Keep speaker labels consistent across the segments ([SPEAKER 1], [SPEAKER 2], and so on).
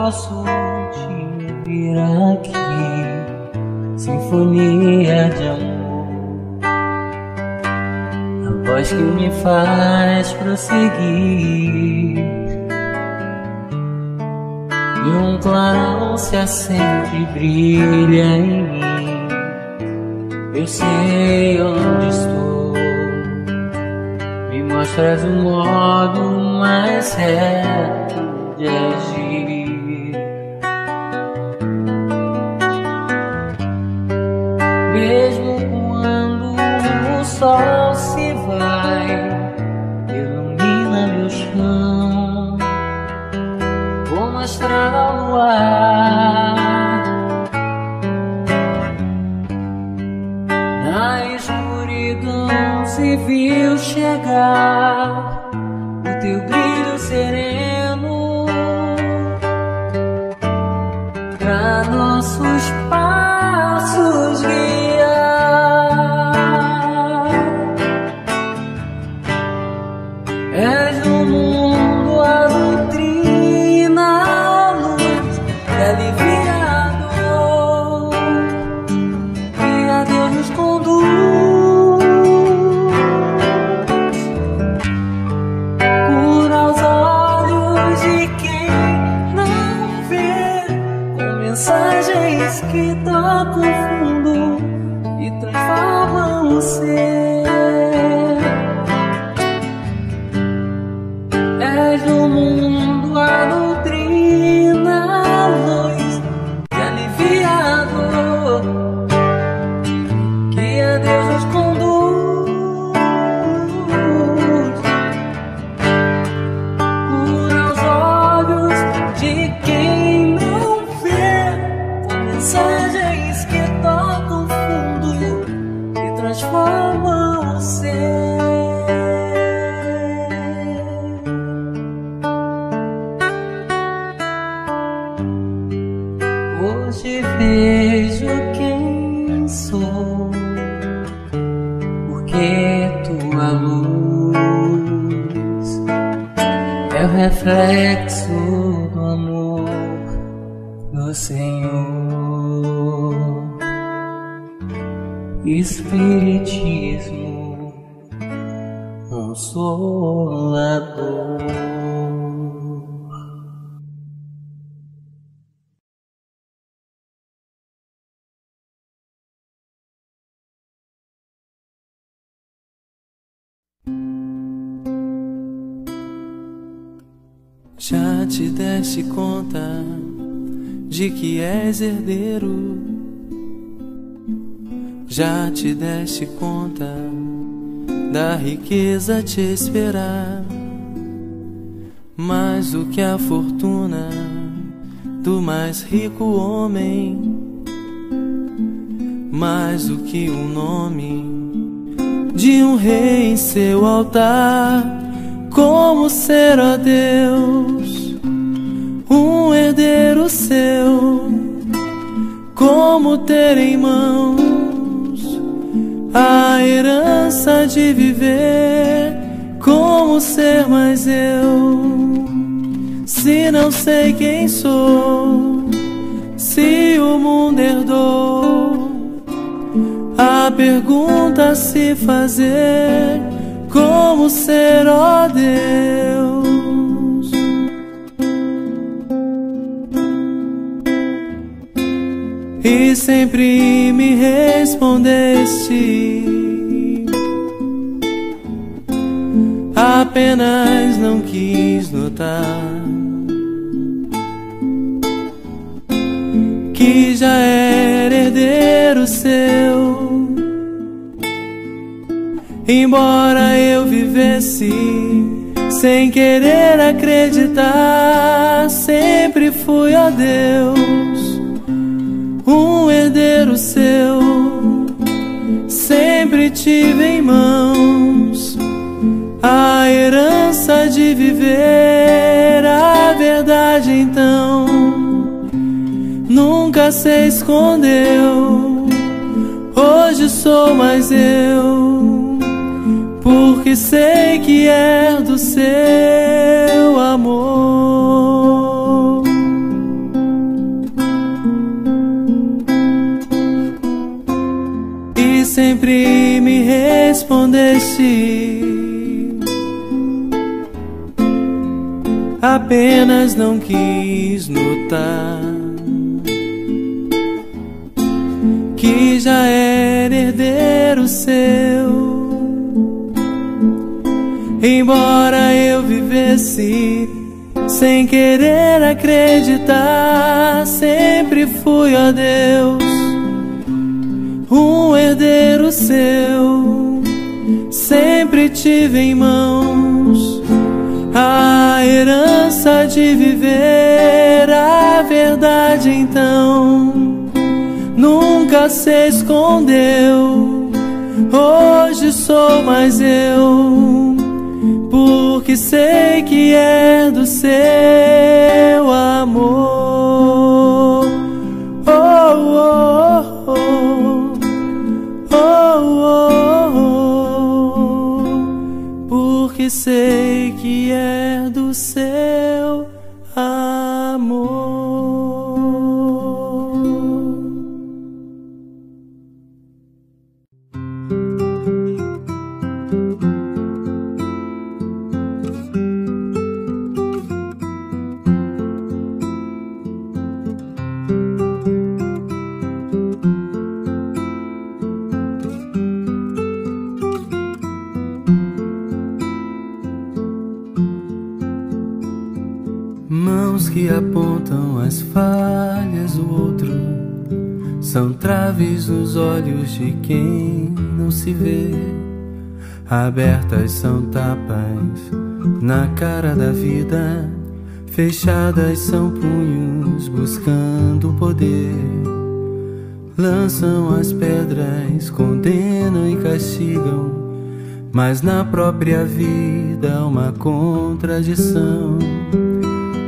[SPEAKER 1] posso te ouvir aqui, sinfonia de amor, a voz que me faz prosseguir. E um clarão se acende e brilha em mim. Eu sei onde estou, me mostras um modo mais certo de agir. Mesmo quando o sol se vai, ilumina meu chão, vou mostrar ao luar. Na escuridão se viu chegar o teu brilho sereno pra nossos passos guiar. És no mundo a doutrina, a luz que alivia a dor, que a Deus nos conduz. Cura os olhos de quem não vê, com mensagens que tocam fundo e transformam o ser. És no mundo a doutrina, a luz que alivia a dor, que a Deus nos conduz. Cura os olhos de quem não vê, com mensagens que tocam fundo e transformam o ser. Hoje vejo quem sou, porque tua luz é o reflexo do amor do Senhor. Espiritismo consolador.
[SPEAKER 2] Já te deste conta de que és herdeiro? Já te deste conta da riqueza a te esperar? Mais do que a fortuna do mais rico homem, mais do que o nome de um rei em seu altar. Como ser, ó Deus, um herdeiro seu? Como ter em mãos a herança de viver? Como ser mais eu, se não sei quem sou? Se o mundo herdou a pergunta a se fazer: como ser, ó Deus? E sempre me respondeste, apenas não quis notar que já era herdeiro seu. Embora eu vivesse sem querer acreditar, sempre fui, ó Deus, um herdeiro seu. Sempre tive em mãos a herança de viver. A verdade então nunca se escondeu. Hoje sou mais eu, porque sei que é do seu amor. respondeste, apenas não quis notar que já era herdeiro seu. Embora eu vivesse sem querer acreditar, sempre fui, ó Deus, um herdeiro seu. Sempre tive em mãos a herança de viver a verdade, então nunca se escondeu. Hoje sou mais eu, porque sei que é do seu amor. Oh, oh, oh, oh, oh, oh, porque sei que é do seu amor. Mãos que apontam as falhas do outro são traves nos olhos de quem não se vê. Abertas são tapas na cara da vida, fechadas são punhos buscando poder. Lançam as pedras, condenam e castigam, mas na própria vida há uma contradição.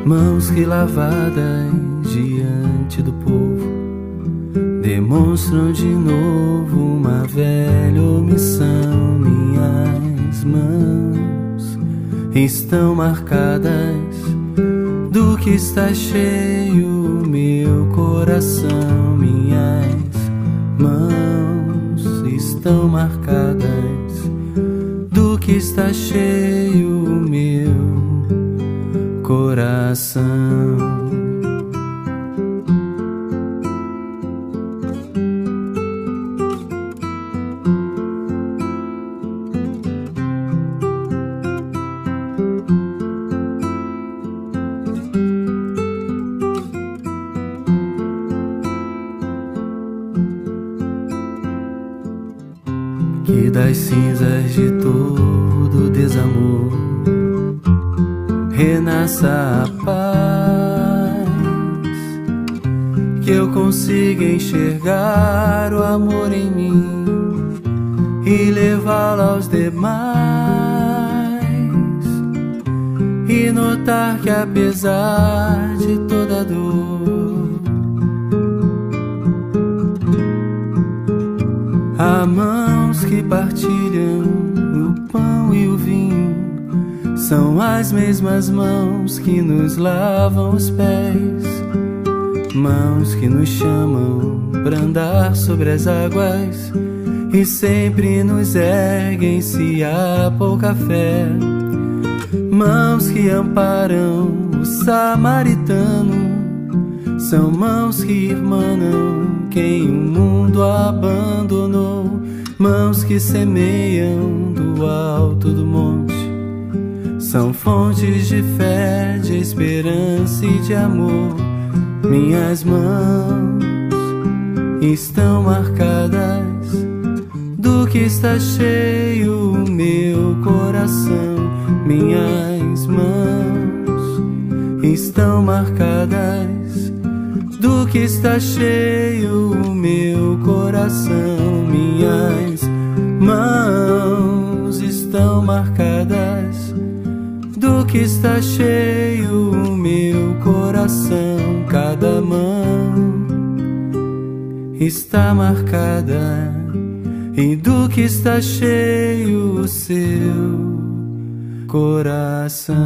[SPEAKER 2] Mãos que lavadas diante do povo demonstram de novo uma velha omissão. Minhas mãos estão marcadas do que está cheio meu coração. Minhas mãos estão marcadas do que está cheio meu coração. Que das cinzas de todo desamor renasça a paz, que eu consiga enxergar o amor em mim e levá-lo aos demais, e notar que apesar de toda dor, há mãos que partilham o pão e o vinho. São as mesmas mãos que nos lavam os pés, mãos que nos chamam para andar sobre as águas e sempre nos erguem se há pouca fé. Mãos que amparam o samaritano, são mãos que irmanam quem o mundo abandonou. Mãos que semeiam do alto do monte, são fontes de fé, de esperança e de amor. Minhas mãos estão marcadas do que está cheio o meu coração. Minhas mãos estão marcadas do que está cheio o meu coração. Minhas mãos estão marcadas do que está cheio o meu coração. Cada mão está marcada e do que está cheio o seu coração.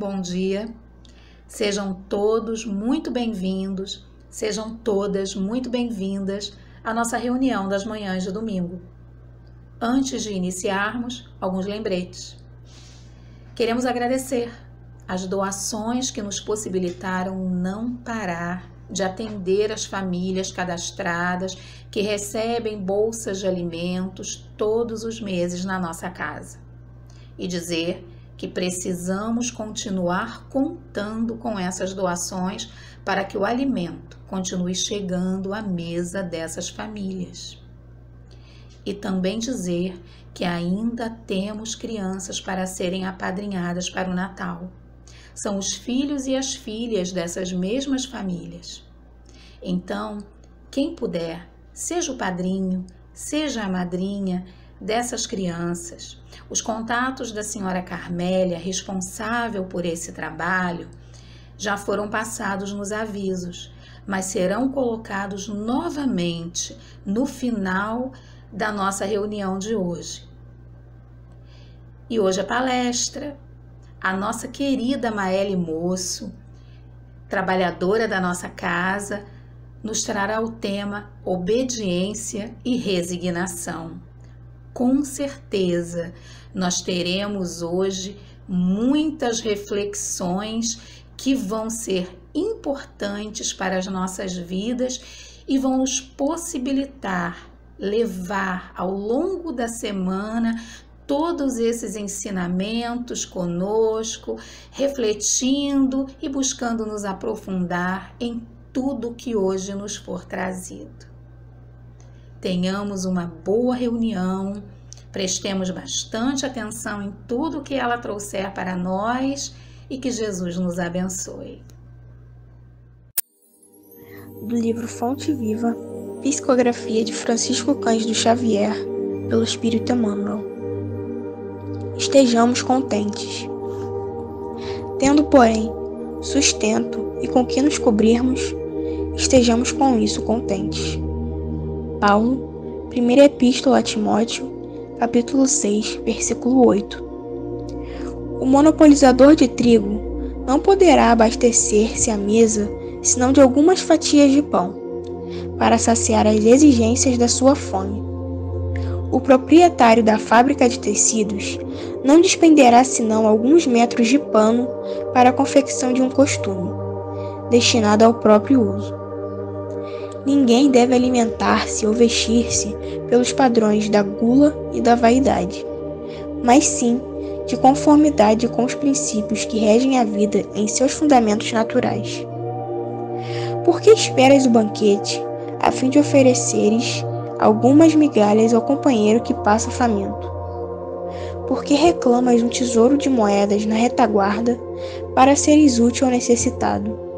[SPEAKER 3] bom dia. Sejam todos muito bem-vindos, sejam todas muito bem-vindas à nossa reunião das manhãs de domingo. Antes de iniciarmos, alguns lembretes. Queremos agradecer as doações que nos possibilitaram não parar de atender as famílias cadastradas que recebem bolsas de alimentos todos os meses na nossa casa. E dizer que precisamos continuar contando com essas doações para que o alimento continue chegando à mesa dessas famílias. E também dizer que ainda temos crianças para serem apadrinhadas para o Natal. São os filhos e as filhas dessas mesmas famílias. Então, quem puder, seja o padrinho, seja a madrinha dessas crianças. Os contatos da senhora Carmélia, responsável por esse trabalho, já foram passados nos avisos, mas serão colocados novamente no final da nossa reunião de hoje. E hoje a palestra, a nossa querida Maeli Moço, trabalhadora da nossa casa, nos trará o tema obediência e resignação. Com certeza, nós teremos hoje muitas reflexões que vão ser importantes para as nossas vidas e vão nos possibilitar levar ao longo da semana todos esses ensinamentos conosco, refletindo e buscando nos aprofundar em tudo que hoje nos for trazido. Tenhamos uma boa reunião, prestemos bastante atenção em tudo que ela trouxer para nós e que Jesus nos abençoe.
[SPEAKER 4] Do livro Fonte Viva, Psicografia de Francisco Cândido Xavier, pelo Espírito Emmanuel. Estejamos contentes. Tendo, porém, sustento e com que nos cobrirmos, estejamos com isso contentes. Paulo, Primeira Epístola a Timóteo, capítulo 6, versículo 8. O monopolizador de trigo não poderá abastecer-se à mesa senão de algumas fatias de pão, para saciar as exigências da sua fome. O proprietário da fábrica de tecidos não despenderá senão alguns metros de pano para a confecção de um costume, destinado ao próprio uso. Ninguém deve alimentar-se ou vestir-se pelos padrões da gula e da vaidade, mas sim de conformidade com os princípios que regem a vida em seus fundamentos naturais. Por que esperas o banquete, a fim de ofereceres algumas migalhas ao companheiro que passa faminto? Por que reclamas um tesouro de moedas na retaguarda para seres útil ao necessitado?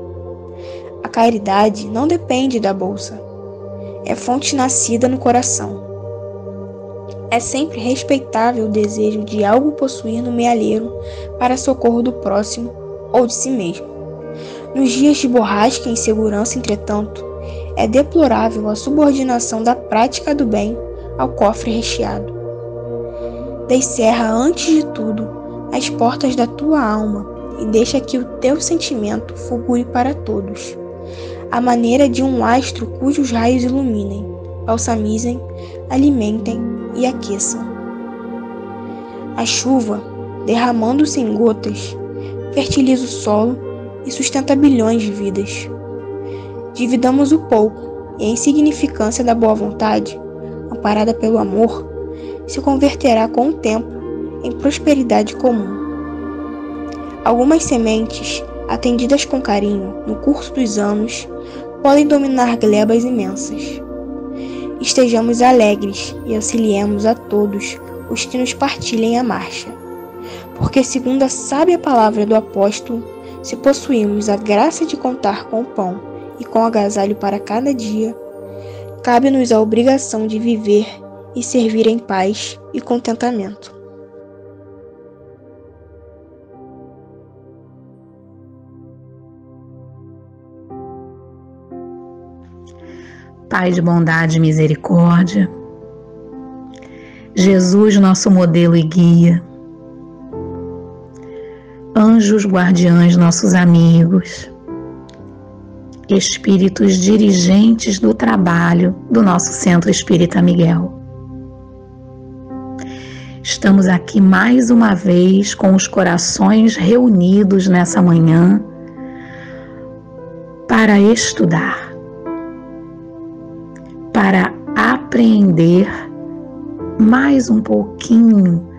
[SPEAKER 4] A caridade não depende da bolsa, é fonte nascida no coração. É sempre respeitável o desejo de algo possuir no mealheiro para socorro do próximo ou de si mesmo. Nos dias de borrasca e insegurança, entretanto, é deplorável a subordinação da prática do bem ao cofre recheado. Descerra antes de tudo as portas da tua alma e deixa que o teu sentimento fulgure para todos, à maneira de um astro cujos raios iluminem, balsamizem, alimentem e aqueçam. A chuva, derramando-se em gotas, fertiliza o solo e sustenta bilhões de vidas. Dividamos o pouco e a insignificância da boa vontade, amparada pelo amor, se converterá com o tempo em prosperidade comum. Algumas sementes, atendidas com carinho no curso dos anos, podem dominar glebas imensas. Estejamos alegres e auxiliemos a todos os que nos partilhem a marcha, porque, segundo a sábia palavra do apóstolo, se possuímos a graça de contar com o pão e com agasalho para cada dia, cabe-nos a obrigação de viver e servir em paz e contentamento.
[SPEAKER 3] Pai de bondade e misericórdia, Jesus, nosso modelo e guia, anjo anjos guardiães, nossos amigos, espíritos dirigentes do trabalho do nosso Centro Espírita Miguel. Estamos aqui mais uma vez com os corações reunidos nessa manhã para estudar, para apreender mais um pouquinho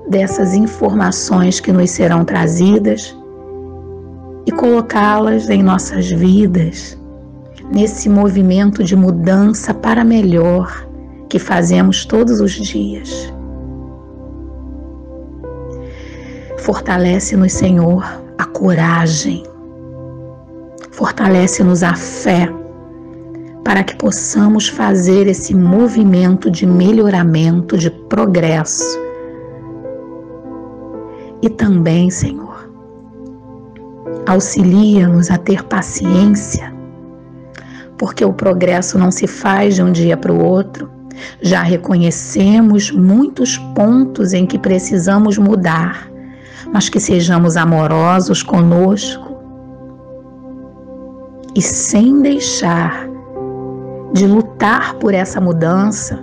[SPEAKER 3] dessas informações que nos serão trazidas e colocá-las em nossas vidas, nesse movimento de mudança para melhor que fazemos todos os dias. Fortalece-nos, Senhor, a coragem, fortalece-nos a fé, para que possamos fazer esse movimento de melhoramento, de progresso. E também, Senhor, auxilia-nos a ter paciência, porque o progresso não se faz de um dia para o outro. Já reconhecemos muitos pontos em que precisamos mudar, mas que sejamos amorosos conosco e sem deixar de lutar por essa mudança,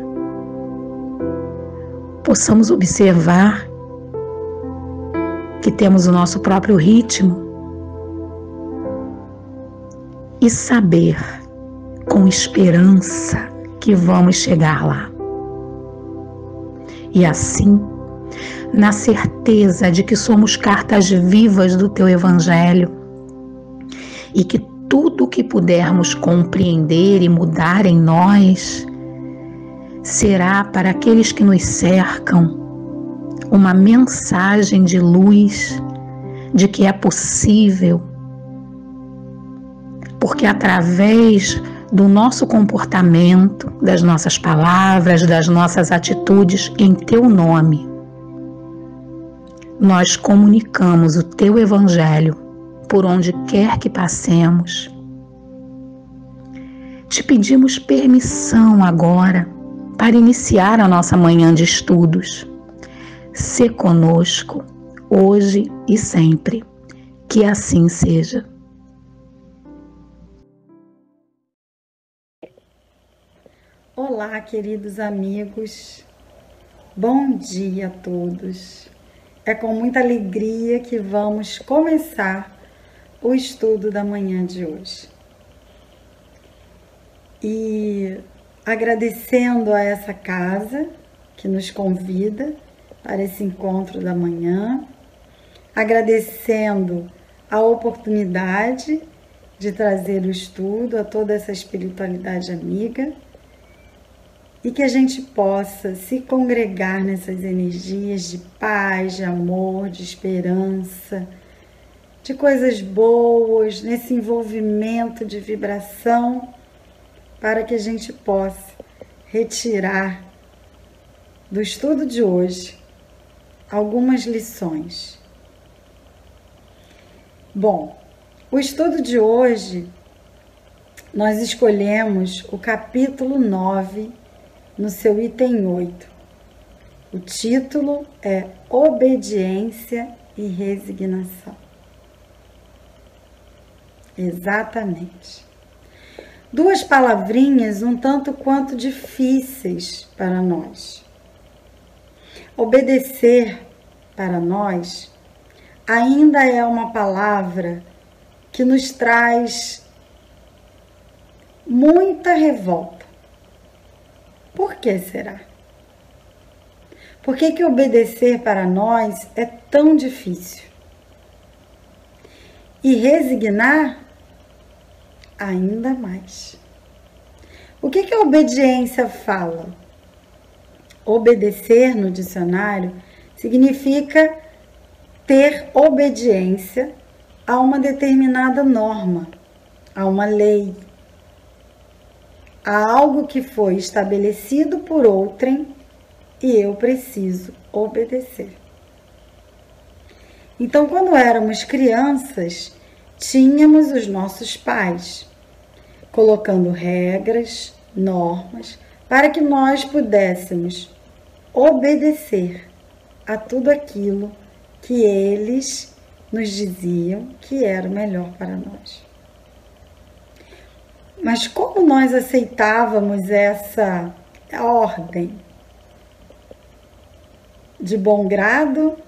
[SPEAKER 3] possamos observar que temos o nosso próprio ritmo e saber com esperança que vamos chegar lá. E assim, na certeza de que somos cartas vivas do Teu Evangelho e que tudo o que pudermos compreender e mudar em nós será para aqueles que nos cercam uma mensagem de luz, de que é possível, porque através do nosso comportamento, das nossas palavras, das nossas atitudes em Teu nome, nós comunicamos o Teu Evangelho por onde quer que passemos. Te pedimos permissão agora para iniciar a nossa manhã de estudos. Sê conosco, hoje e sempre. Que assim seja.
[SPEAKER 5] Olá, queridos amigos. Bom dia a todos. É com muita alegria que vamos começar o estudo da manhã de hoje. E agradecendo a essa casa que nos convida para esse encontro da manhã, agradecendo a oportunidade de trazer o estudo a toda essa espiritualidade amiga e que a gente possa se congregar nessas energias de paz, de amor, de esperança, de coisas boas, nesse envolvimento de vibração, para que a gente possa retirar do estudo de hoje algumas lições. Bom, o estudo de hoje nós escolhemos o capítulo 9 no seu item 8. O título é Obediência e Resignação. Exatamente. Duas palavrinhas um tanto quanto difíceis para nós. Obedecer, para nós, ainda é uma palavra que nos traz muita revolta. Por que será? Por que obedecer para nós é tão difícil? E resignar, ainda mais. O que a obediência fala? Obedecer, no dicionário, significa ter obediência a uma determinada norma, a uma lei, a algo que foi estabelecido por outrem e eu preciso obedecer. Então, quando éramos crianças, tínhamos os nossos pais colocando regras, normas, para que nós pudéssemos obedecer a tudo aquilo que eles nos diziam que era o melhor para nós. Mas como nós aceitávamos essa ordem? De bom grado,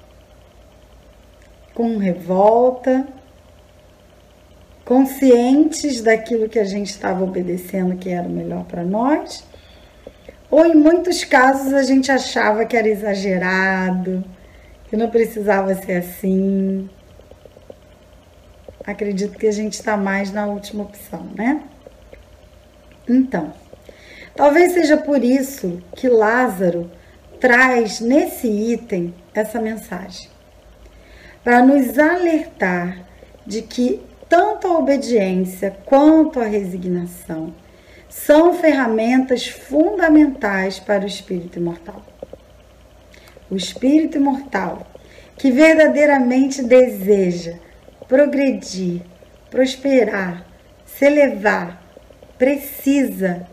[SPEAKER 5] com revolta, conscientes daquilo que a gente estava obedecendo que era o melhor para nós, ou em muitos casos a gente achava que era exagerado, que não precisava ser assim. Acredito que a gente está mais na última opção, né? Então, talvez seja por isso que Lázaro traz nesse item essa mensagem, para nos alertar de que tanto a obediência quanto a resignação são ferramentas fundamentais para o espírito imortal. O espírito imortal, que verdadeiramente deseja progredir, prosperar, se elevar, precisa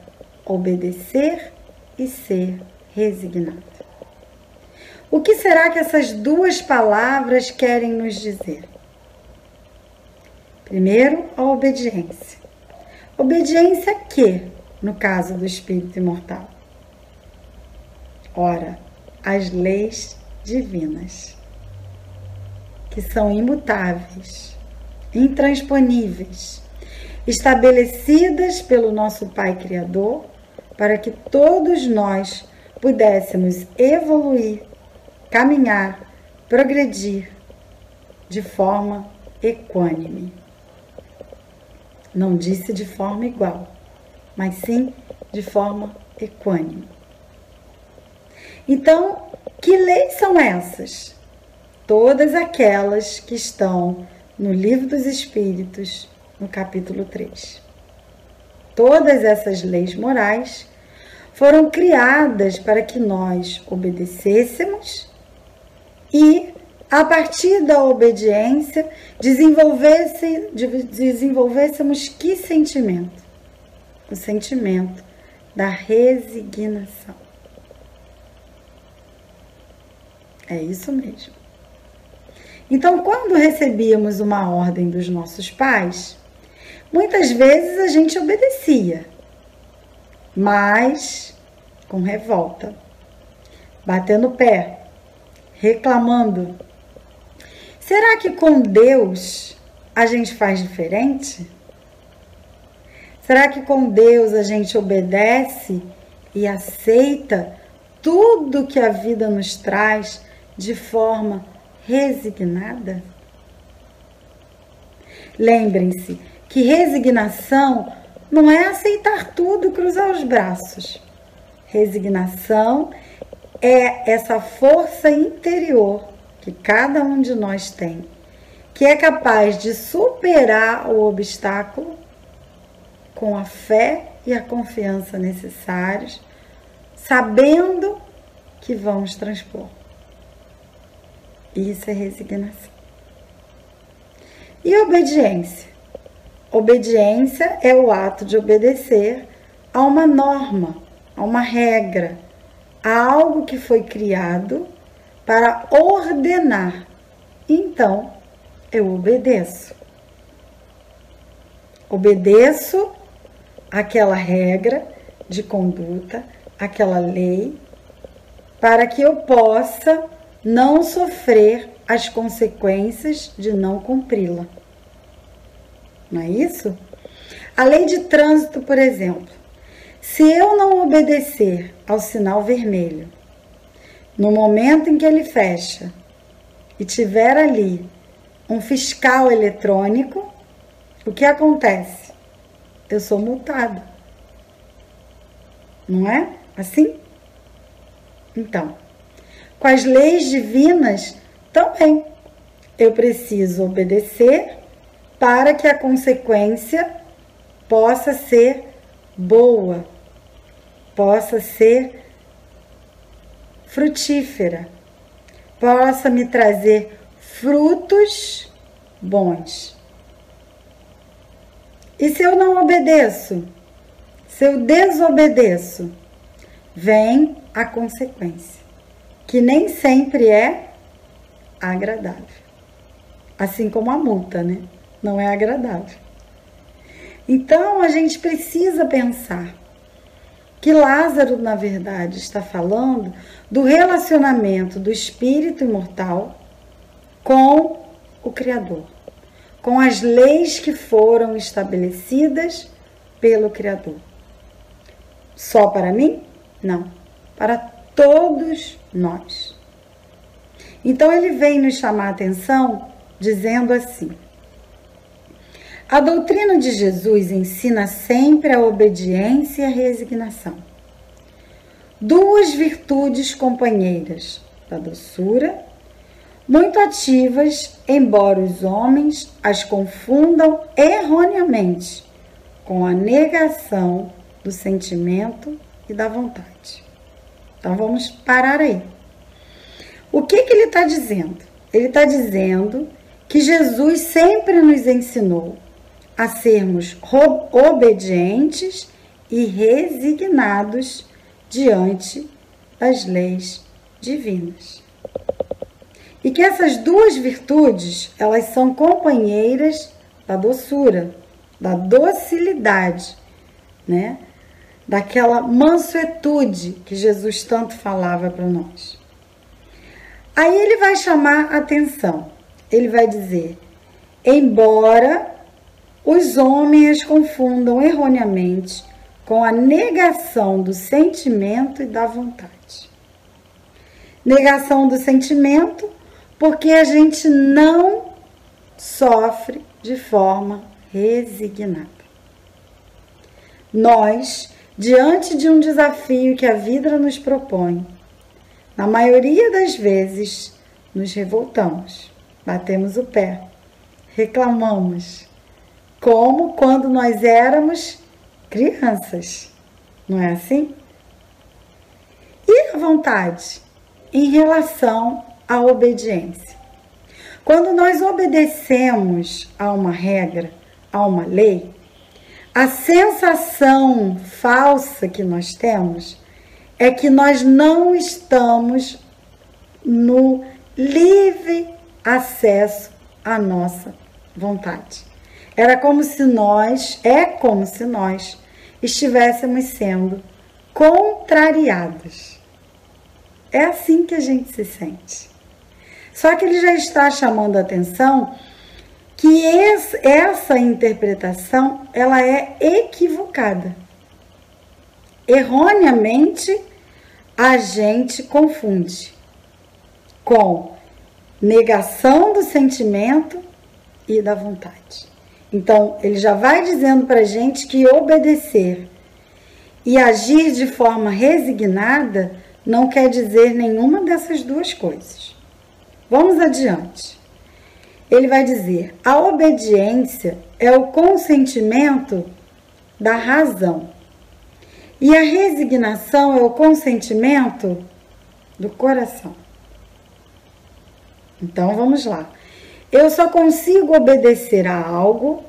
[SPEAKER 5] obedecer e ser resignado. O que será que essas duas palavras querem nos dizer? Primeiro, a obediência. Obediência a quê, no caso do espírito imortal? Ora, as leis divinas, que são imutáveis, intransponíveis, estabelecidas pelo nosso Pai Criador, para que todos nós pudéssemos evoluir, caminhar, progredir de forma equânime. Não disse de forma igual, mas sim de forma equânime. Então, que leis são essas? Todas aquelas que estão no Livro dos Espíritos, no capítulo 3. Todas essas leis morais foram criadas para que nós obedecêssemos e, a partir da obediência, desenvolvêssemos que sentimento? O sentimento da resignação. É isso mesmo. Então, quando recebíamos uma ordem dos nossos pais, muitas vezes a gente obedecia, mas com revolta, batendo o pé, reclamando. Será que com Deus a gente faz diferente? Será que com Deus a gente obedece e aceita tudo que a vida nos traz de forma resignada? Lembrem-se que resignação não é aceitar tudo e cruzar os braços. Resignação é essa força interior que cada um de nós tem, que é capaz de superar o obstáculo com a fé e a confiança necessários, sabendo que vamos transpor. Isso é resignação. E obediência? Obediência é o ato de obedecer a uma norma, a uma regra, a algo que foi criado para ordenar. Então, eu obedeço. Obedeço àquela regra de conduta, àquela lei, para que eu possa não sofrer as consequências de não cumpri-la. Não é isso? A lei de trânsito, por exemplo. Se eu não obedecer ao sinal vermelho, no momento em que ele fecha, e tiver ali um fiscal eletrônico, o que acontece? Eu sou multada. Não é assim? Então, com as leis divinas também. Eu preciso obedecer para que a consequência possa ser boa, possa ser frutífera, possa me trazer frutos bons. E se eu não obedeço, se eu desobedeço, vem a consequência, que nem sempre é agradável. assim como a multa, né? Não é agradável. Então, a gente precisa pensar que Lázaro, na verdade, está falando do relacionamento do espírito imortal com o Criador, com as leis que foram estabelecidas pelo Criador. Só para mim? Não, para todos nós. Então ele vem nos chamar a atenção dizendo assim: a doutrina de Jesus ensina sempre a obediência e a resignação, duas virtudes companheiras da doçura, muito ativas, embora os homens as confundam erroneamente com a negação do sentimento e da vontade. Então vamos parar aí. O que ele está dizendo? Ele está dizendo que Jesus sempre nos ensinou a sermos obedientes e resignados diante das leis divinas. E que essas duas virtudes, elas são companheiras da doçura, da docilidade, né? Daquela mansuetude que Jesus tanto falava para nós. Aí ele vai chamar a atenção. Ele vai dizer: embora os homens as confundam erroneamente com a negação do sentimento e da vontade. Negação do sentimento, porque a gente não sofre de forma resignada. Nós, diante de um desafio que a vida nos propõe, na maioria das vezes, nos revoltamos, batemos o pé, reclamamos, como quando nós éramos crianças, não é assim? E a vontade em relação à obediência? Quando nós obedecemos a uma regra, a uma lei, a sensação falsa que nós temos é que nós não estamos no livre acesso à nossa vontade. É como se nós estivéssemos sendo contrariados. É assim que a gente se sente. Só que ele já está chamando a atenção que essa interpretação, ela é equivocada. Erroneamente, a gente confunde com negação do sentimento e da vontade. Então, ele já vai dizendo para a gente que obedecer e agir de forma resignada não quer dizer nenhuma dessas duas coisas. Vamos adiante. Ele vai dizer: a obediência é o consentimento da razão e a resignação é o consentimento do coração. Então, vamos lá. Eu só consigo obedecer a algo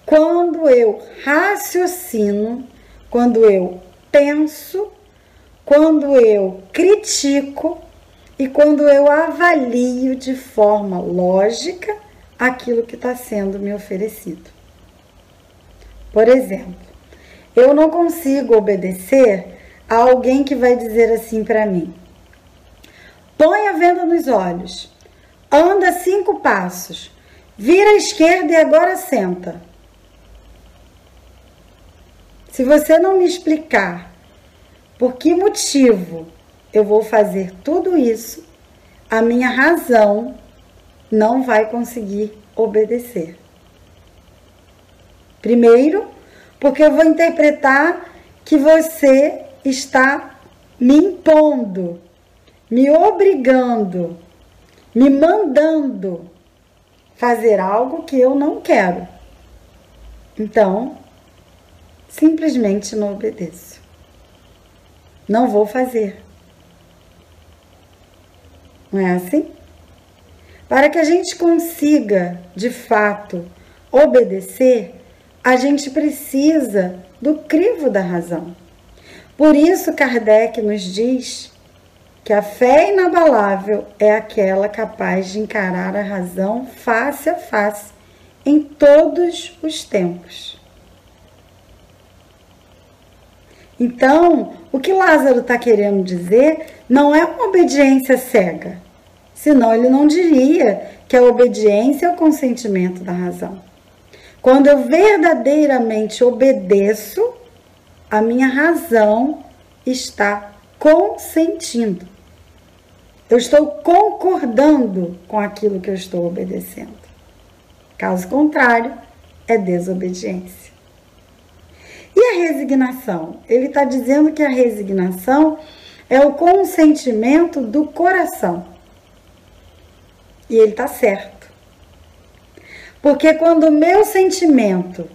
[SPEAKER 5] quando eu raciocino, quando eu penso, quando eu critico e quando eu avalio de forma lógica aquilo que está sendo me oferecido. Por exemplo, eu não consigo obedecer a alguém que vai dizer assim para mim: põe a venda nos olhos, anda 5 passos, vira à esquerda e agora senta. Se você não me explicar por que motivo eu vou fazer tudo isso, a minha razão não vai conseguir obedecer. Primeiro, porque eu vou interpretar que você está me impondo, me obrigando, me mandando fazer algo que eu não quero. Então, simplesmente não obedeço. Não vou fazer. Não é assim? Para que a gente consiga, de fato, obedecer, a gente precisa do crivo da razão. Por isso, Kardec nos diz que a fé inabalável é aquela capaz de encarar a razão face a face em todos os tempos. Então, o que Lázaro está querendo dizer não é uma obediência cega, senão ele não diria que a obediência é o consentimento da razão. Quando eu verdadeiramente obedeço, a minha razão está consentindo. Eu estou concordando com aquilo que eu estou obedecendo. Caso contrário, é desobediência. E a resignação? Ele está dizendo que a resignação é o consentimento do coração. E ele está certo. Porque quando o meu sentimento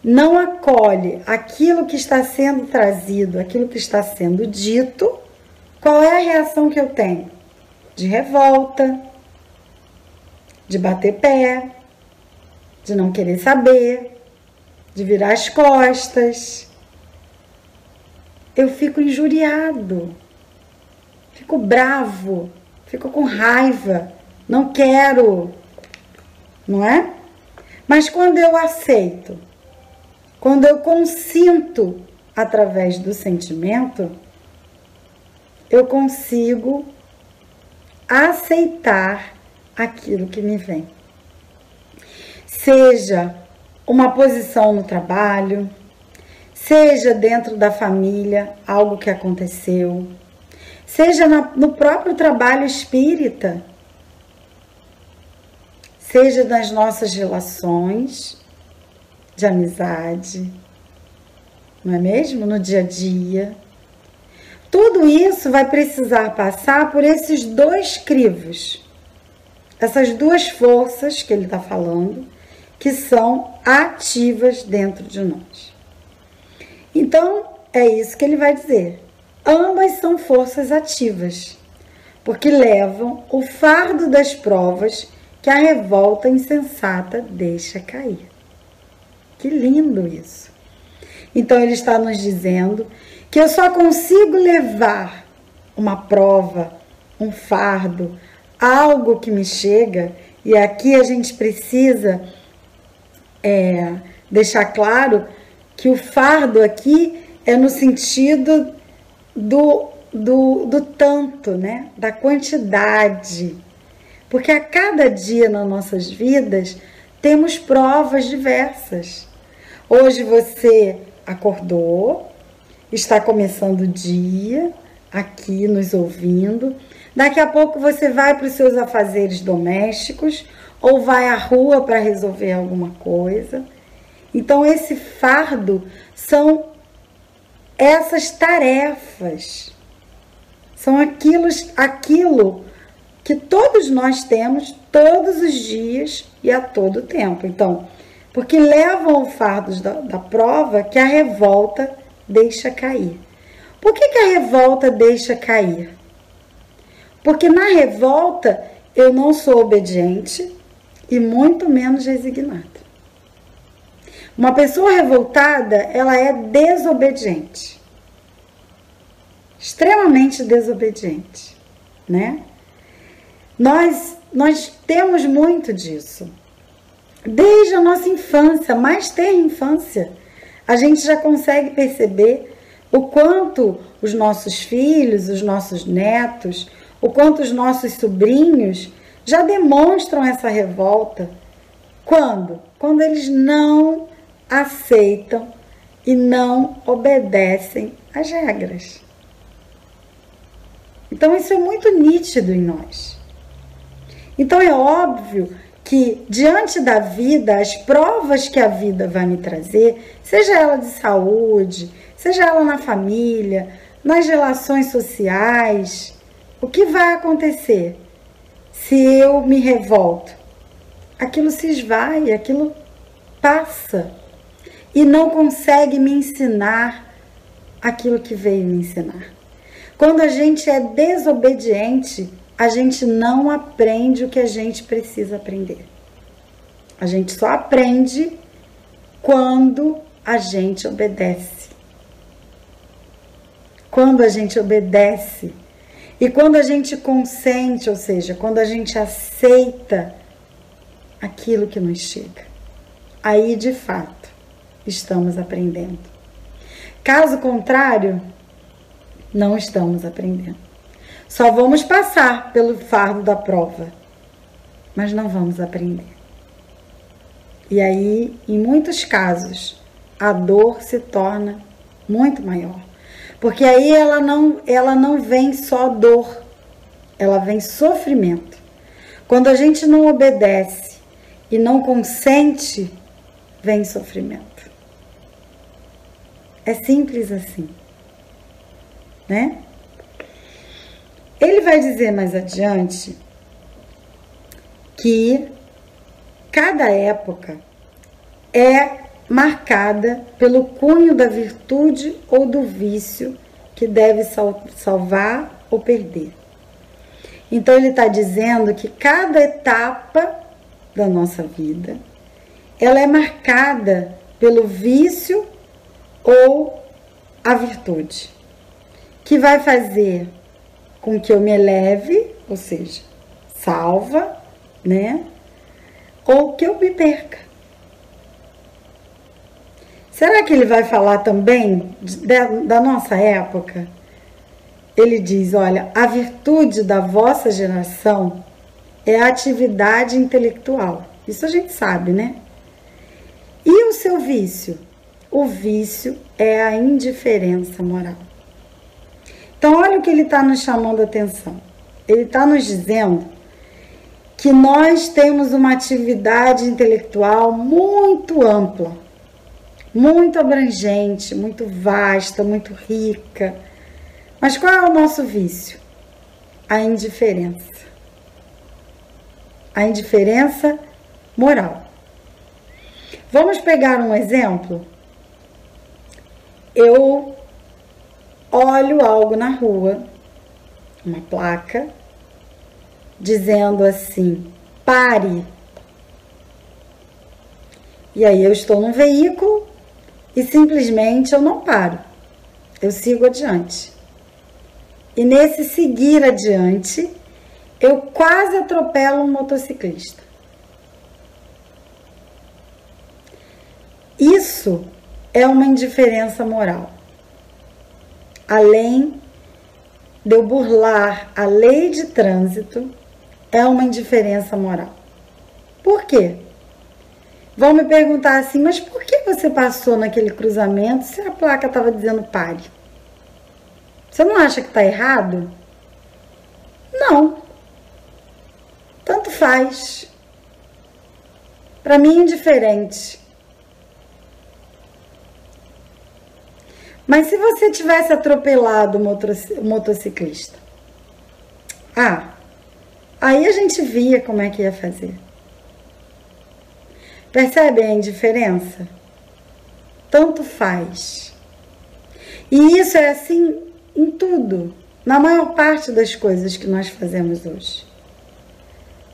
[SPEAKER 5] não acolhe aquilo que está sendo trazido, aquilo que está sendo dito, qual é a reação que eu tenho? De revolta, de bater pé, de não querer saber, de virar as costas. Eu fico injuriado, fico bravo, fico com raiva, não quero, não é? Mas quando eu aceito, quando eu consinto através do sentimento, eu consigo aceitar aquilo que me vem. Seja uma posição no trabalho, seja dentro da família, algo que aconteceu, seja no próprio trabalho espírita, seja nas nossas relações de amizade, não é mesmo? No dia a dia. Tudo isso vai precisar passar por esses dois crivos, essas duas forças que ele está falando, que são ativas dentro de nós. Então, é isso que ele vai dizer. Ambas são forças ativas, porque levam o fardo das provas que a revolta insensata deixa cair. Que lindo isso! Então, ele está nos dizendo que eu só consigo levar uma prova, um fardo, algo que me chega, e aqui a gente precisa deixar claro que o fardo aqui é no sentido do tanto, né? Da quantidade. Porque a cada dia nas nossas vidas temos provas diversas. Hoje você acordou, está começando o dia aqui nos ouvindo. Daqui a pouco você vai para os seus afazeres domésticos ou vai à rua para resolver alguma coisa. Então, esse fardo são essas tarefas, são aquilo que todos nós temos todos os dias e a todo tempo. Então, porque levam o fardo da prova que a revolta deixa cair. Por que a revolta deixa cair? Porque na revolta eu não sou obediente e muito menos resignada. Uma pessoa revoltada, ela é desobediente. Extremamente desobediente, né? Nós temos muito disso. Desde a nossa infância, mais tenra infância, a gente já consegue perceber o quanto os nossos filhos, os nossos netos, o quanto os nossos sobrinhos já demonstram essa revolta. Quando? Quando eles não aceitam e não obedecem às regras. Então isso é muito nítido em nós. Então é óbvio que diante da vida, as provas que a vida vai me trazer, seja ela de saúde, seja ela na família, nas relações sociais, o que vai acontecer se eu me revolto? Aquilo se esvai, aquilo passa e não consegue me ensinar aquilo que veio me ensinar. Quando a gente é desobediente, a gente não aprende o que a gente precisa aprender. A gente só aprende quando a gente obedece. Quando a gente obedece, E quando a gente consente, ou seja, quando a gente aceita aquilo que nos chega, aí de fato estamos aprendendo. Caso contrário, não estamos aprendendo. Só vamos passar pelo fardo da prova, mas não vamos aprender. E aí, em muitos casos, a dor se torna muito maior. Porque aí ela não vem só dor, ela vem sofrimento. Quando a gente não obedece e não consente, vem sofrimento. É simples assim, né? Ele vai dizer mais adiante que cada época é marcada pelo cunho da virtude ou do vício que deve salvar ou perder. Então ele está dizendo que cada etapa da nossa vida, ela é marcada pelo vício ou a virtude, que vai fazer com que eu me eleve, ou seja, salva, né? Ou que eu me perca. Será que ele vai falar também da nossa época? Ele diz, olha, a virtude da vossa geração é a atividade intelectual. Isso a gente sabe, né? E o seu vício? O vício é a indiferença moral. Então, olha o que ele está nos chamando a atenção. Ele está nos dizendo que nós temos uma atividade intelectual muito ampla, muito abrangente, muito vasta, muito rica. Mas qual é o nosso vício? A indiferença. A indiferença moral. Vamos pegar um exemplo? Eu olho algo na rua, uma placa, dizendo assim, pare. E aí eu estou num veículo e simplesmente eu não paro. Eu sigo adiante. E nesse seguir adiante, eu quase atropelo um motociclista. Isso é uma indiferença moral. Além de eu burlar a lei de trânsito, é uma indiferença moral. Por quê? Vão me perguntar assim, mas por que você passou naquele cruzamento se a placa estava dizendo pare? Você não acha que está errado? Não. Tanto faz. Para mim é indiferente. Mas se você tivesse atropelado o motociclista, aí a gente via como é que ia fazer. Percebe a indiferença? Tanto faz. E isso é assim em tudo, na maior parte das coisas que nós fazemos hoje.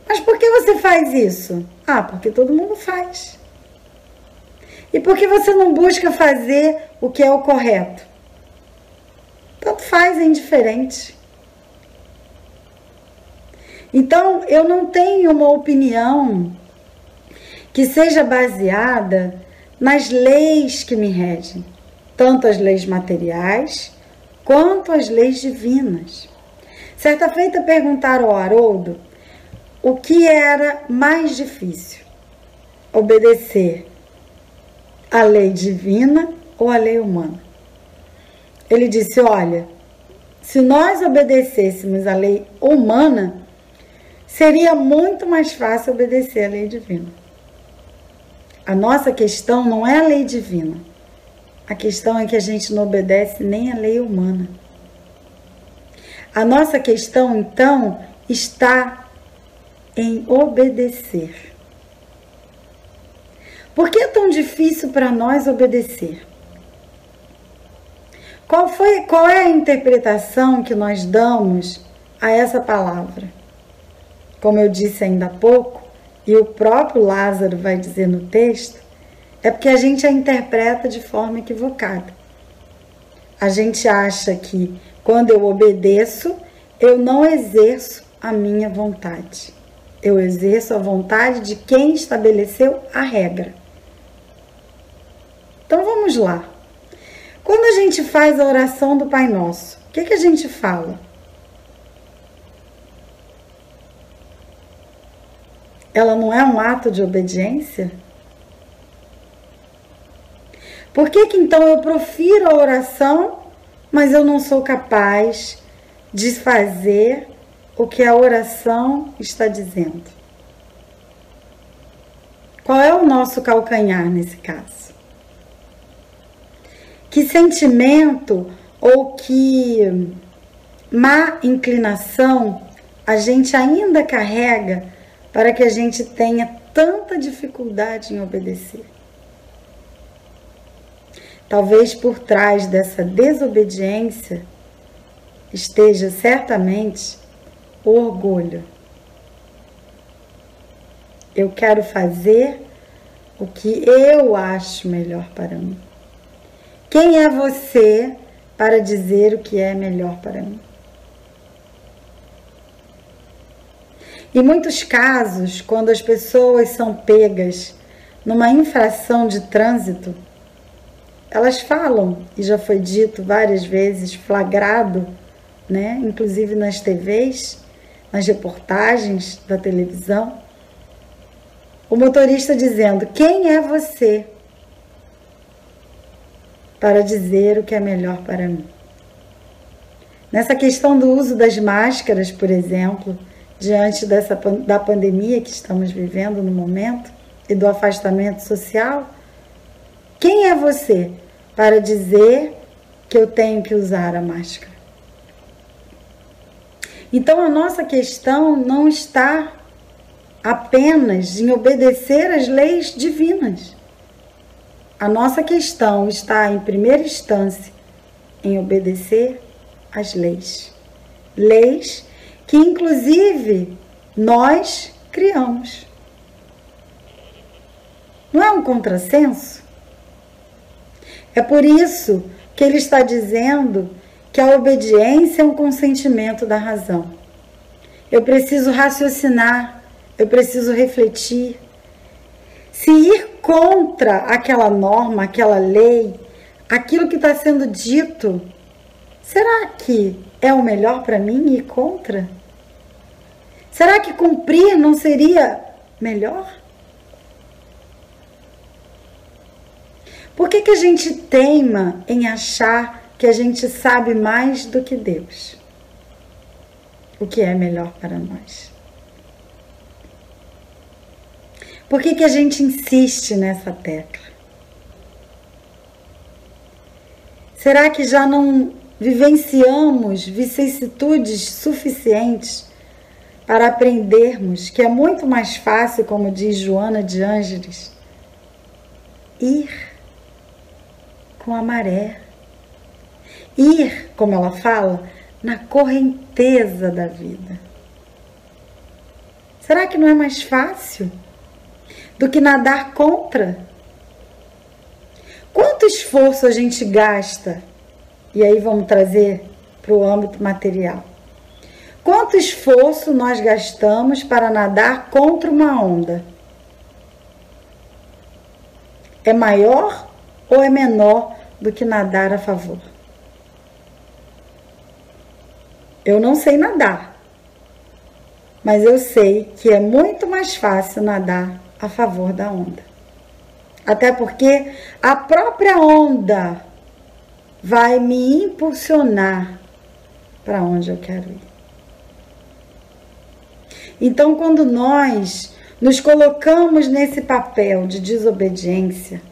[SPEAKER 5] Mas por que você faz isso? Porque todo mundo faz. E por que você não busca fazer o que é o correto? Tanto faz, é indiferente. Então, eu não tenho uma opinião que seja baseada nas leis que me regem, tanto as leis materiais quanto as leis divinas. Certa feita perguntaram ao Haroldo o que era mais difícil, obedecer a lei divina ou a lei humana. Ele disse, olha, se nós obedecêssemos a lei humana, seria muito mais fácil obedecer a lei divina. A nossa questão não é a lei divina. A questão é que a gente não obedece nem a lei humana. A nossa questão, então, está em obedecer. Por que é tão difícil para nós obedecer? Qual é a interpretação que nós damos a essa palavra? Como eu disse ainda há pouco, e o próprio Lázaro vai dizer no texto, é porque a gente a interpreta de forma equivocada. A gente acha que quando eu obedeço, eu não exerço a minha vontade. Eu exerço a vontade de quem estabeleceu a regra. Então vamos lá. Quando a gente faz a oração do Pai Nosso, o que a gente fala? Ela não é um ato de obediência? Por que então eu profiro a oração, mas eu não sou capaz de fazer o que a oração está dizendo? Qual é o nosso calcanhar nesse caso? Que sentimento ou que má inclinação a gente ainda carrega para que a gente tenha tanta dificuldade em obedecer? Talvez por trás dessa desobediência esteja certamente o orgulho. Eu quero fazer o que eu acho melhor para mim. Quem é você para dizer o que é melhor para mim? Em muitos casos, quando as pessoas são pegas numa infração de trânsito, elas falam, e já foi dito várias vezes, flagrado, né? Inclusive nas TVs, nas reportagens da televisão, o motorista dizendo: quem é você para dizer o que é melhor para mim? Nessa questão do uso das máscaras, por exemplo, diante da pandemia que estamos vivendo no momento e do afastamento social, quem é você para dizer que eu tenho que usar a máscara? Então a nossa questão não está apenas em obedecer às leis divinas. A nossa questão está, em primeira instância, em obedecer às leis. Leis que, inclusive, nós criamos. Não é um contrassenso? É por isso que ele está dizendo que a obediência é um consentimento da razão. Eu preciso raciocinar, eu preciso refletir. Se ir contra aquela norma, aquela lei, aquilo que está sendo dito, será que é o melhor para mim ir contra? Será que cumprir não seria melhor? Por que a gente teima em achar que a gente sabe mais do que Deus? O que é melhor para nós? Por que a gente insiste nessa tecla? Será que já não vivenciamos vicissitudes suficientes para aprendermos que é muito mais fácil, como diz Joana de Ângeles, ir com a maré? Ir, como ela fala, na correnteza da vida. Será que não é mais fácil do que nadar contra? Quanto esforço a gente gasta? E aí vamos trazer para o âmbito material. Quanto esforço nós gastamos para nadar contra uma onda? É maior ou é menor do que nadar a favor? Eu não sei nadar, mas eu sei que é muito mais fácil nadar a favor da onda. Até porque a própria onda vai me impulsionar para onde eu quero ir. Então, quando nós nos colocamos nesse papel de desobediência,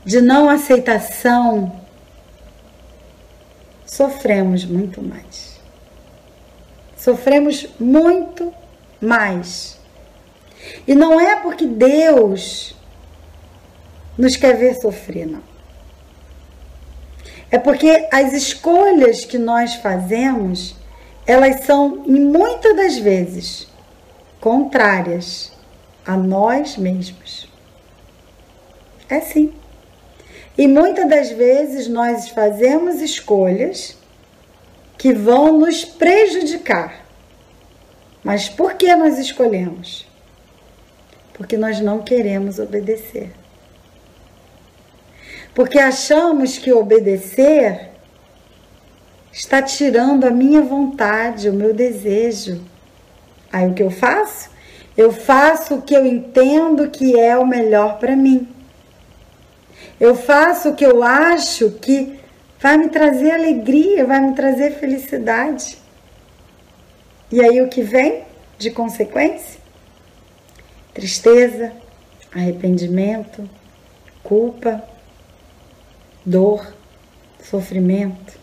[SPEAKER 5] de não aceitação, sofremos muito mais. Sofremos muito mais. E não é porque Deus nos quer ver sofrer, não. É porque as escolhas que nós fazemos, elas são, muitas das vezes, contrárias a nós mesmos. É sim. E muitas das vezes nós fazemos escolhas que vão nos prejudicar. Mas por que nós escolhemos? Porque nós não queremos obedecer. Porque achamos que obedecer está tirando a minha vontade, o meu desejo. Aí o que eu faço? Eu faço o que eu entendo que é o melhor para mim. Eu faço o que eu acho que vai me trazer alegria, vai me trazer felicidade. E aí o que vem de consequência? Tristeza, arrependimento, culpa, dor, sofrimento.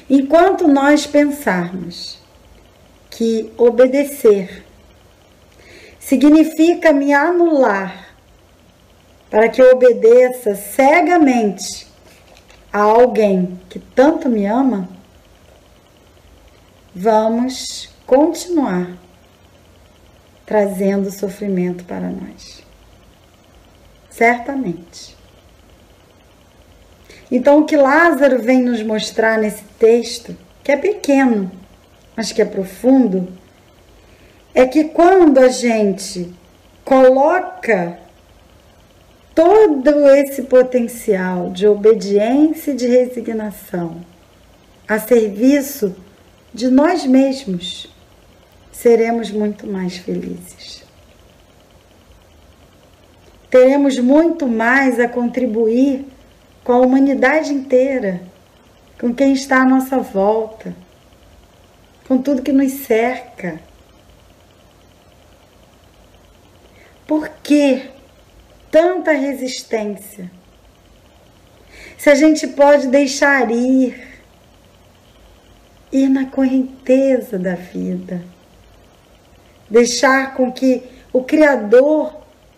[SPEAKER 5] Enquanto nós pensarmos que obedecer significa me anular para que eu obedeça cegamente a alguém que tanto me ama, vamos continuar trazendo sofrimento para nós. Certamente. Então, o que Lázaro vem nos mostrar nesse texto, que é pequeno, mas que é profundo, é que quando a gente coloca todo esse potencial de obediência e de resignação a serviço de nós mesmos, seremos muito mais felizes. Teremos muito mais a contribuir com a humanidade inteira, com quem está à nossa volta, com tudo que nos cerca. Por que tanta resistência? Se a gente pode deixar ir na correnteza da vida, deixar com que o Criador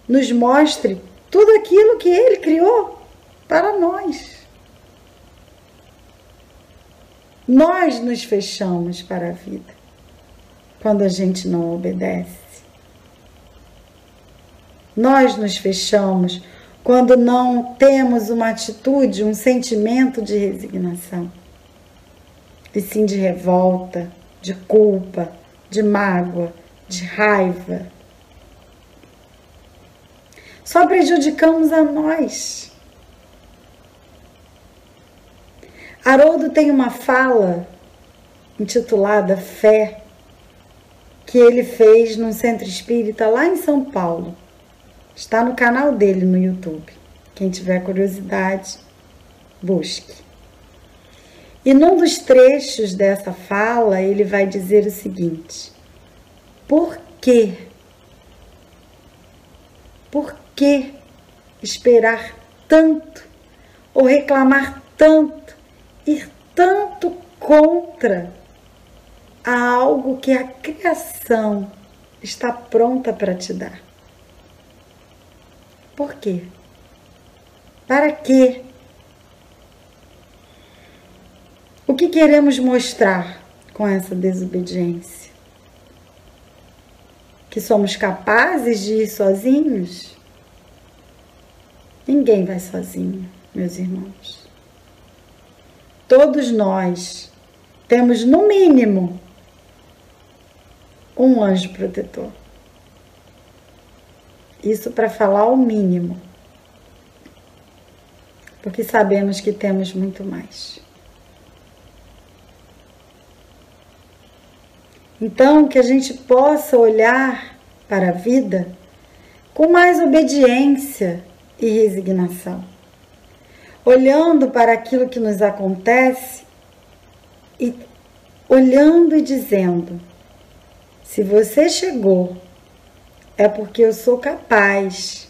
[SPEAKER 5] nos mostre tudo aquilo que Ele criou para nós. Nós nos fechamos para a vida quando a gente não obedece. Nós nos fechamos quando não temos uma atitude, um sentimento de resignação, e sim de revolta, de culpa, de mágoa, de raiva. Só prejudicamos a nós. Haroldo tem uma fala intitulada Fé, que ele fez num centro espírita lá em São Paulo. Está no canal dele no YouTube. Quem tiver curiosidade, busque. E num dos trechos dessa fala, ele vai dizer o seguinte: por quê? Por que esperar tanto ou reclamar tanto, ir tanto contra a algo que a criação está pronta para te dar? Por quê? Para quê? O que queremos mostrar com essa desobediência? Que somos capazes de ir sozinhos? Ninguém vai sozinho, meus irmãos. Todos nós temos, no mínimo, um anjo protetor. Isso para falar o mínimo. Porque sabemos que temos muito mais. Então, que a gente possa olhar para a vida com mais obediência e resignação. Olhando para aquilo que nos acontece e olhando e dizendo: se você chegou, é porque eu sou capaz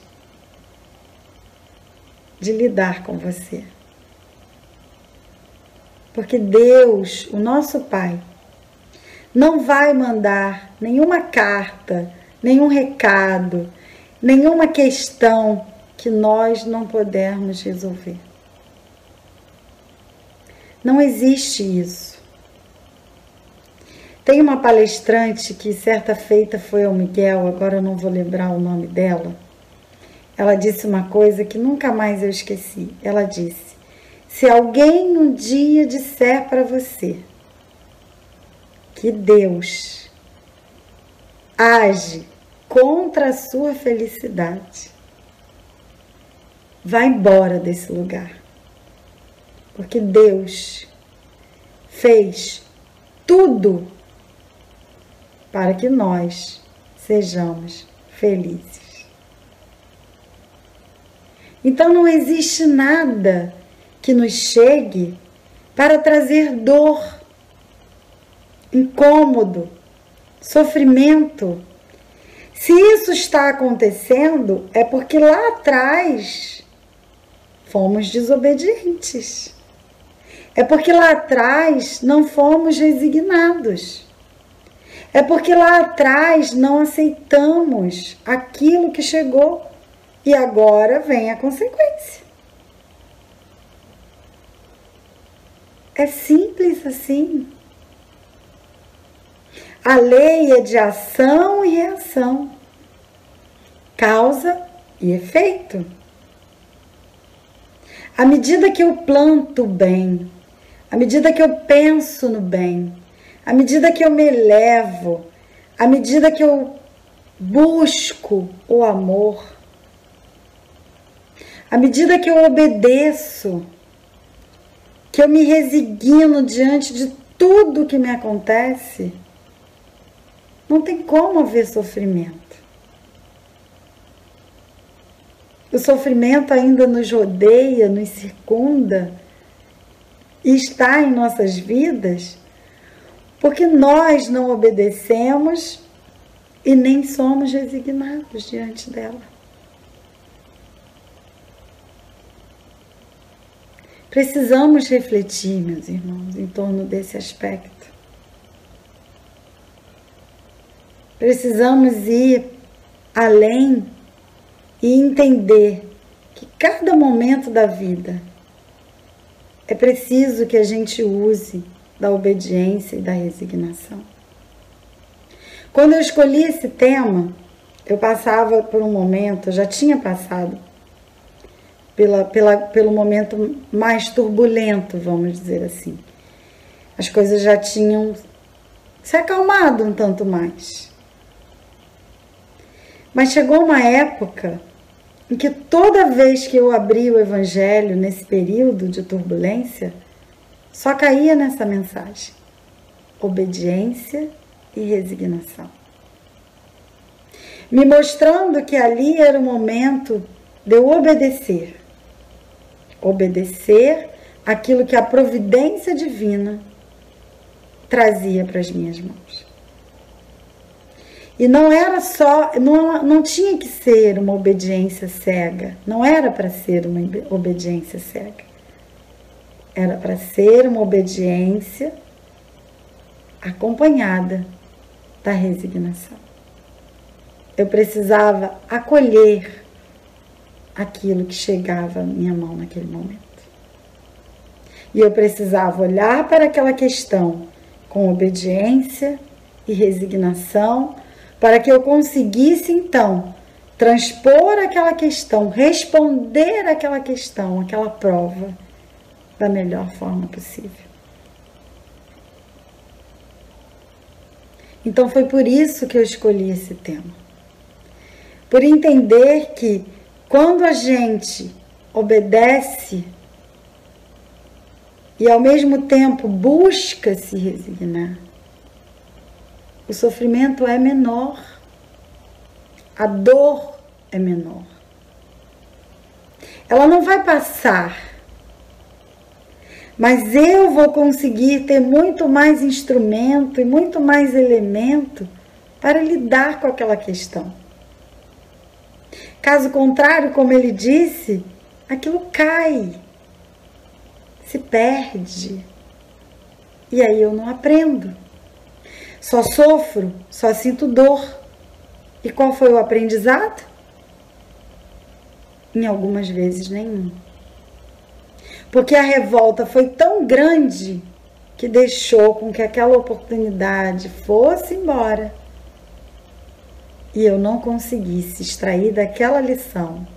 [SPEAKER 5] de lidar com você. Porque Deus, o nosso Pai, não vai mandar nenhuma carta, nenhum recado, nenhuma questão que nós não pudermos resolver. Não existe isso. Tem uma palestrante que certa feita foi ao Miguel, agora eu não vou lembrar o nome dela. Ela disse uma coisa que nunca mais eu esqueci. Ela disse: Se alguém um dia disser para você que Deus age contra a sua felicidade, vá embora desse lugar. Porque Deus fez tudo para que nós sejamos felizes. Então não existe nada que nos chegue para trazer dor, incômodo, sofrimento. Se isso está acontecendo, é porque lá atrás fomos desobedientes. É porque lá atrás não fomos resignados. É porque lá atrás não aceitamos aquilo que chegou e agora vem a consequência. É simples assim. A lei é de ação e reação, causa e efeito. À medida que eu planto o bem, à medida que eu penso no bem, à medida que eu me elevo, à medida que eu busco o amor, à medida que eu obedeço, que eu me resigno diante de tudo que me acontece, não tem como haver sofrimento. O sofrimento ainda nos rodeia, nos circunda e está em nossas vidas porque nós não obedecemos e nem somos resignados diante dela. Precisamos refletir, meus irmãos, em torno desse aspecto. Precisamos ir além e entender que cada momento da vida é preciso que a gente use da obediência e da resignação. Quando eu escolhi esse tema, eu passava por um momento, eu já tinha passado pelo momento mais turbulento, vamos dizer assim. As coisas já tinham se acalmado um tanto mais. Mas chegou uma época em que toda vez que eu abri o Evangelho nesse período de turbulência, só caía nessa mensagem: obediência e resignação. Me mostrando que ali era o momento de eu obedecer. Obedecer aquilo que a providência divina trazia para as minhas mãos. E não era só, não tinha que ser uma obediência cega. Não era para ser uma obediência cega. Era para ser uma obediência acompanhada da resignação. Eu precisava acolher aquilo que chegava à minha mão naquele momento. E eu precisava olhar para aquela questão com obediência e resignação, para que eu conseguisse, então, transpor aquela questão, responder aquela questão, aquela prova, da melhor forma possível. Então, foi por isso que eu escolhi esse tema. Por entender que, quando a gente obedece e, ao mesmo tempo, busca se resignar, o sofrimento é menor, a dor é menor. Ela não vai passar, mas eu vou conseguir ter muito mais instrumento e muito mais elemento para lidar com aquela questão. Caso contrário, como ele disse, aquilo cai, se perde, e aí eu não aprendo. Só sofro, só sinto dor. E qual foi o aprendizado? Em algumas vezes nenhum. Porque a revolta foi tão grande que deixou com que aquela oportunidade fosse embora e eu não conseguisse extrair daquela lição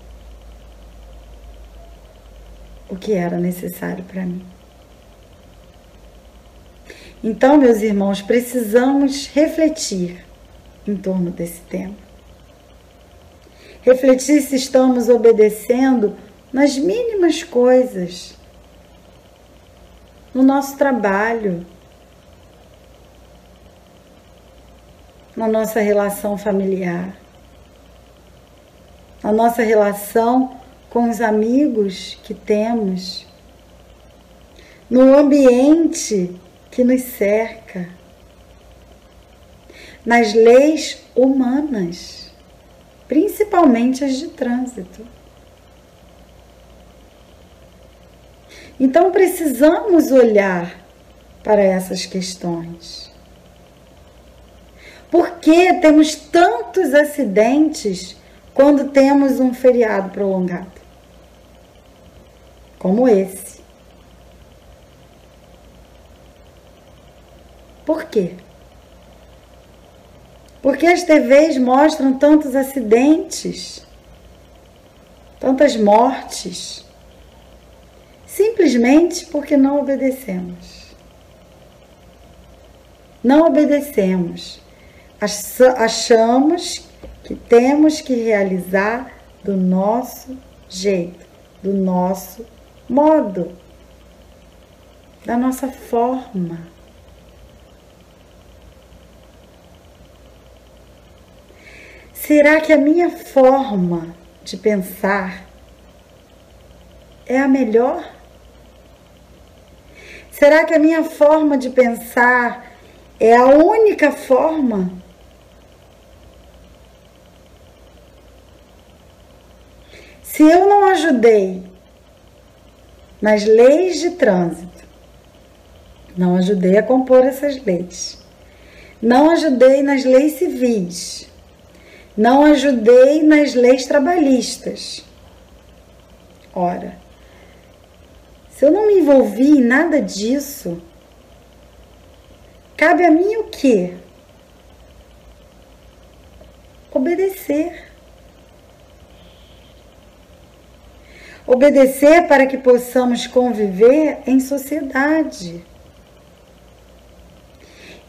[SPEAKER 5] o que era necessário para mim. Então, meus irmãos, precisamos refletir em torno desse tema. Refletir se estamos obedecendo nas mínimas coisas, no nosso trabalho, na nossa relação familiar, na nossa relação com os amigos que temos, no ambiente que nos cerca, nas leis humanas, principalmente as de trânsito. Então precisamos olhar para essas questões. Por que temos tantos acidentes quando temos um feriado prolongado? Como esse. Por quê? Porque as TVs mostram tantos acidentes, tantas mortes, simplesmente porque não obedecemos. Não obedecemos. Achamos que temos que realizar do nosso jeito, do nosso modo, da nossa forma. Será que a minha forma de pensar é a melhor? Será que a minha forma de pensar é a única forma? Se eu não ajudei nas leis de trânsito, não ajudei a compor essas leis, não ajudei nas leis civis, não ajudei nas leis trabalhistas. Ora, se eu não me envolvi em nada disso, cabe a mim o quê? Obedecer. Obedecer para que possamos conviver em sociedade.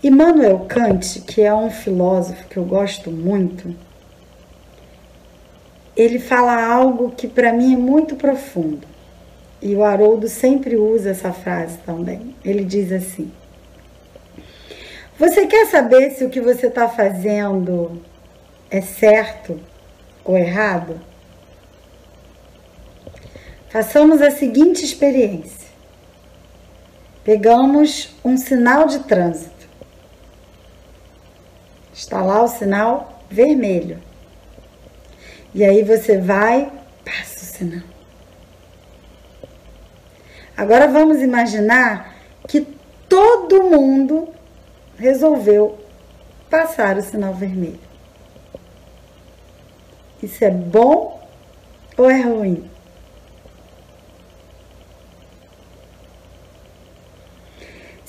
[SPEAKER 5] Immanuel Kant, que é um filósofo que eu gosto muito, ele fala algo que para mim é muito profundo. E o Haroldo sempre usa essa frase também. Ele diz assim: você quer saber se o que você está fazendo é certo ou errado? Façamos a seguinte experiência. Pegamos um sinal de trânsito. Está lá o sinal vermelho. E aí você vai, passa o sinal. Agora vamos imaginar que todo mundo resolveu passar o sinal vermelho. Isso é bom ou é ruim?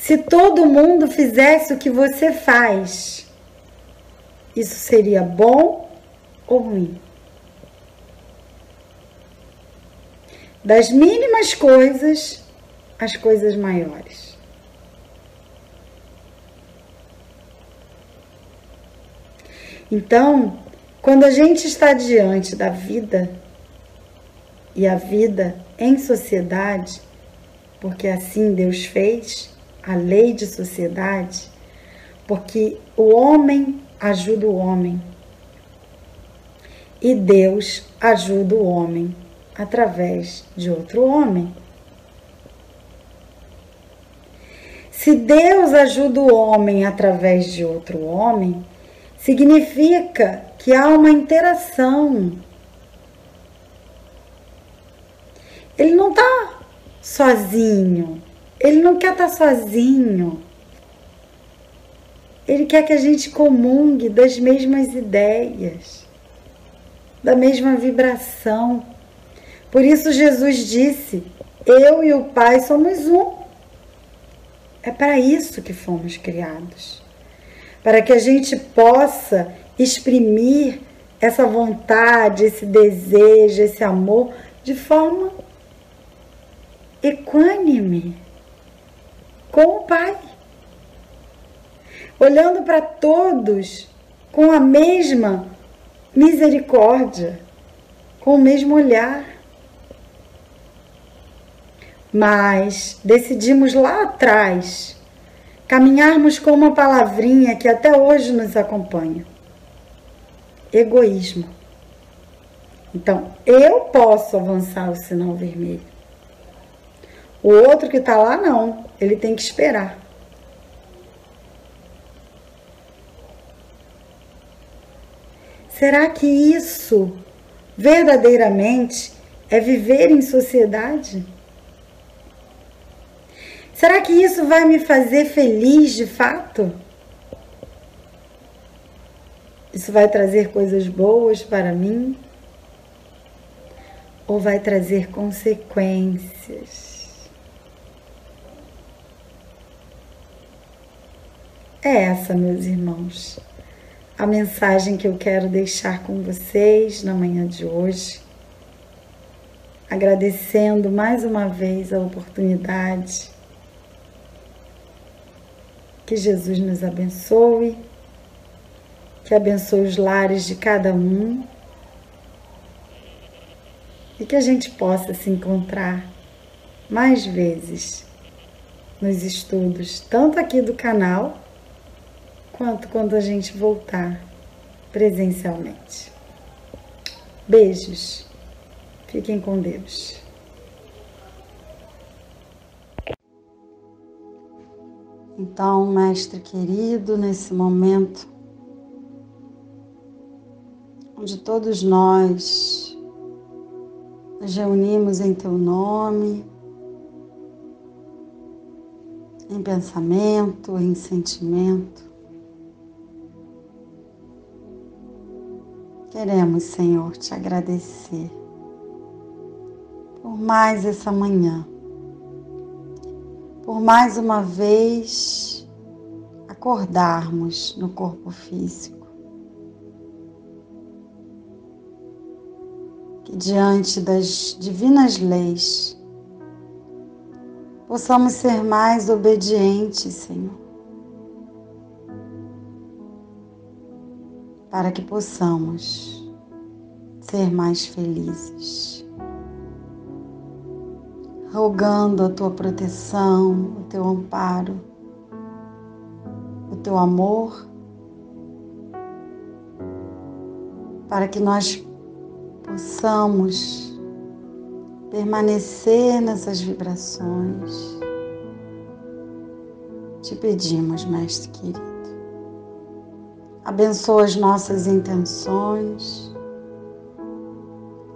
[SPEAKER 5] Se todo mundo fizesse o que você faz, isso seria bom ou ruim? Das mínimas coisas às coisas maiores. Então, quando a gente está diante da vida, e a vida em sociedade, porque assim Deus fez, a lei de sociedade, porque o homem ajuda o homem e Deus ajuda o homem através de outro homem. Se Deus ajuda o homem através de outro homem, significa que há uma interação. Ele não está sozinho. Ele não quer estar sozinho. Ele quer que a gente comungue das mesmas ideias, da mesma vibração. Por isso Jesus disse: eu e o Pai somos um. É para isso que fomos criados. Para que a gente possa exprimir essa vontade, esse desejo, esse amor de forma equânime com o Pai, olhando para todos com a mesma misericórdia, com o mesmo olhar. Mas decidimos lá atrás caminharmos com uma palavrinha que até hoje nos acompanha: egoísmo. Então, eu posso avançar o sinal vermelho. O outro que está lá, não. Ele tem que esperar. Será que isso verdadeiramente é viver em sociedade? Será que isso vai me fazer feliz de fato? Isso vai trazer coisas boas para mim? Ou vai trazer consequências? É essa, meus irmãos, a mensagem que eu quero deixar com vocês na manhã de hoje. Agradecendo mais uma vez a oportunidade. Que Jesus nos abençoe, que abençoe os lares de cada um e que a gente possa se encontrar mais vezes nos estudos, tanto aqui do canal, quanto quando a gente voltar presencialmente. Beijos, fiquem com Deus. Então, Mestre querido, nesse momento onde todos nós nos reunimos em Teu nome, em pensamento, em sentimento, queremos, Senhor, Te agradecer por mais essa manhã, por mais uma vez acordarmos no corpo físico, que diante das divinas leis possamos ser mais obedientes, Senhor, para que possamos ser mais felizes. Rogando a Tua proteção, o Teu amparo, o Teu amor, para que nós possamos permanecer nessas vibrações. Te pedimos, Mestre querido, abençoa as nossas intenções,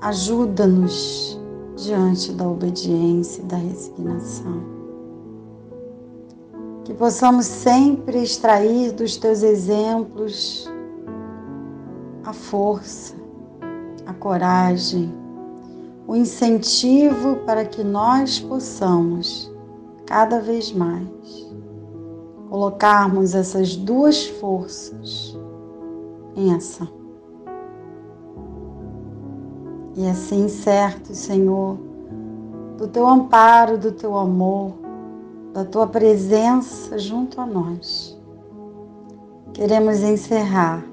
[SPEAKER 5] ajuda-nos diante da obediência e da resignação. Que possamos sempre extrair dos Teus exemplos a força, a coragem, o incentivo para que nós possamos, cada vez mais, colocarmos essas duas forças em ação. E assim, certo, Senhor, do Teu amparo, do Teu amor, da Tua presença junto a nós, queremos encerrar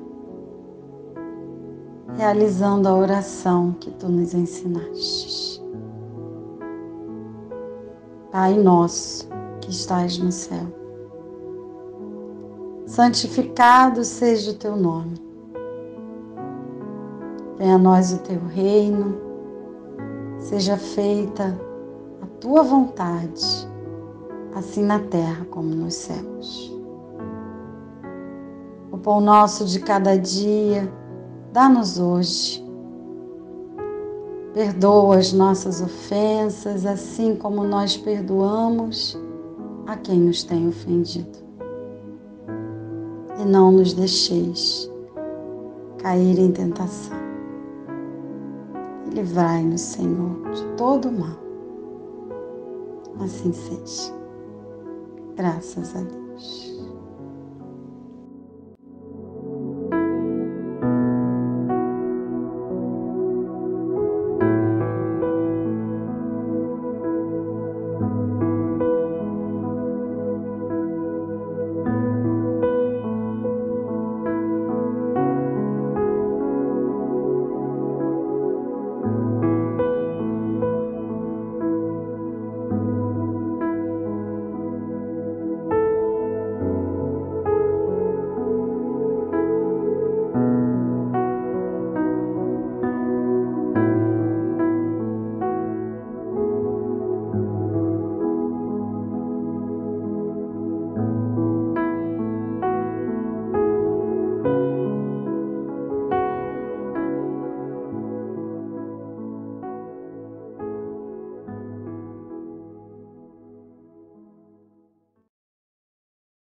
[SPEAKER 5] realizando a oração que Tu nos ensinaste. Pai nosso que estás no céu, santificado seja o Teu nome. Venha a nós o Teu reino, seja feita a Tua vontade, assim na terra como nos céus. O pão nosso de cada dia, dá-nos hoje. Perdoa as nossas ofensas, assim como nós perdoamos a quem nos tem ofendido. E não nos deixeis cair em tentação. Livrai-nos, Senhor, de todo o mal. Assim seja. Graças a Deus.